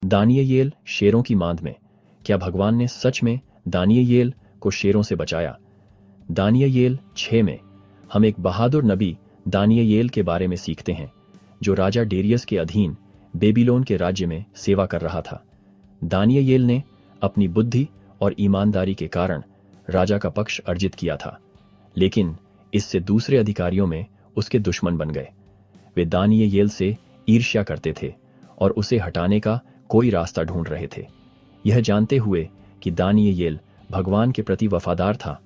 दानियेल शेरों की मांद में। क्या भगवान ने सच में दानियेल को शेरों से बचाया? दानियेल 6 में हम एक बहादुर नबी दानियेल के बारे में सीखते हैं, जो राजा डेरियस के अधीन बेबीलोन के राज्य में सेवा कर रहा था। दानियेल ने अपनी बुद्धि और ईमानदारी के कारण राजा का पक्ष अर्जित किया था, लेकिन इससे दूसरे अधिकारियों में उसके दुश्मन बन गए। वे दानियेल से ईर्ष्या करते थे और उसे हटाने का कोई रास्ता ढूंढ रहे थे। यह जानते हुए कि दानियेल भगवान के प्रति वफादार था,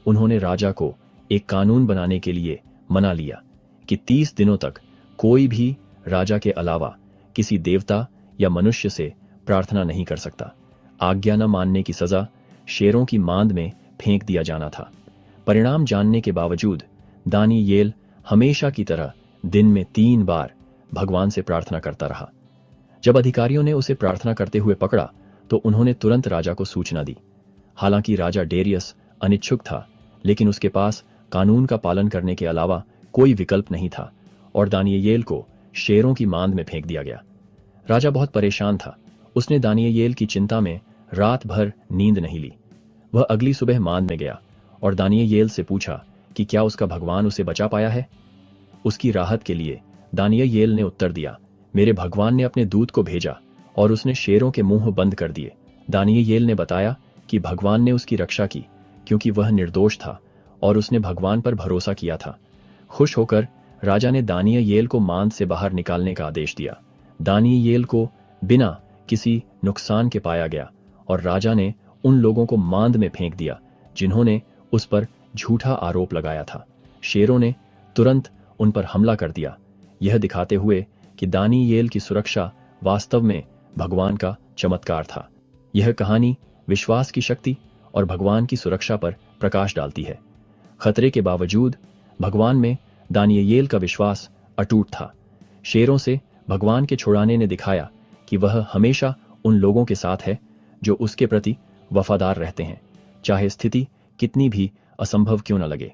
उन्होंने राजा को एक कानून बनाने के लिए मना लिया कि 30 दिनों तक कोई भी राजा के अलावा किसी देवता या मनुष्य से प्रार्थना नहीं कर सकता। आज्ञा न मानने की सजा शेरों की मांद में फेंक दिया जाना था। परिणाम जानने के बावजूद दानियेल हमेशा की तरह दिन में 3 बार भगवान से प्रार्थना करता रहा। जब अधिकारियों ने उसे प्रार्थना करते हुए पकड़ा तो उन्होंने तुरंत राजा को सूचना दी। हालांकि राजा डेरियस अनिच्छुक था, लेकिन उसके पास कानून का पालन करने के अलावा कोई विकल्प नहीं था और दानियेल को शेरों की मांद में फेंक दिया गया। राजा बहुत परेशान था। उसने दानियेल की चिंता में रात भर नींद नहीं ली। वह अगली सुबह मांद में गया और दानियेल से पूछा कि क्या उसका भगवान उसे बचा पाया है। उसकी राहत के लिए दानियेल ने उत्तर दिया, मेरे भगवान ने अपने दूत को भेजा और उसने शेरों के मुंह बंद कर दिए। दानियेल ने बताया कि भगवान ने उसकी रक्षा की क्योंकि वह निर्दोष था और उसने भगवान पर भरोसा किया था। खुश होकर राजा ने दानियेल को मांद से बाहर निकालने का आदेश दिया। दानियेल को बिना किसी नुकसान के पाया गया और राजा ने उन लोगों को मांद में फेंक दिया जिन्होंने उस पर झूठा आरोप लगाया था। शेरों ने तुरंत उन पर हमला कर दिया, यह दिखाते हुए कि दानियेल की सुरक्षा वास्तव में भगवान का चमत्कार था। यह कहानी विश्वास की शक्ति और भगवान की सुरक्षा पर प्रकाश डालती है। खतरे के बावजूद भगवान में दानियेल का विश्वास अटूट था। शेरों से भगवान के छुड़ाने ने दिखाया कि वह हमेशा उन लोगों के साथ है जो उसके प्रति वफादार रहते हैं, चाहे स्थिति कितनी भी असंभव क्यों न लगे।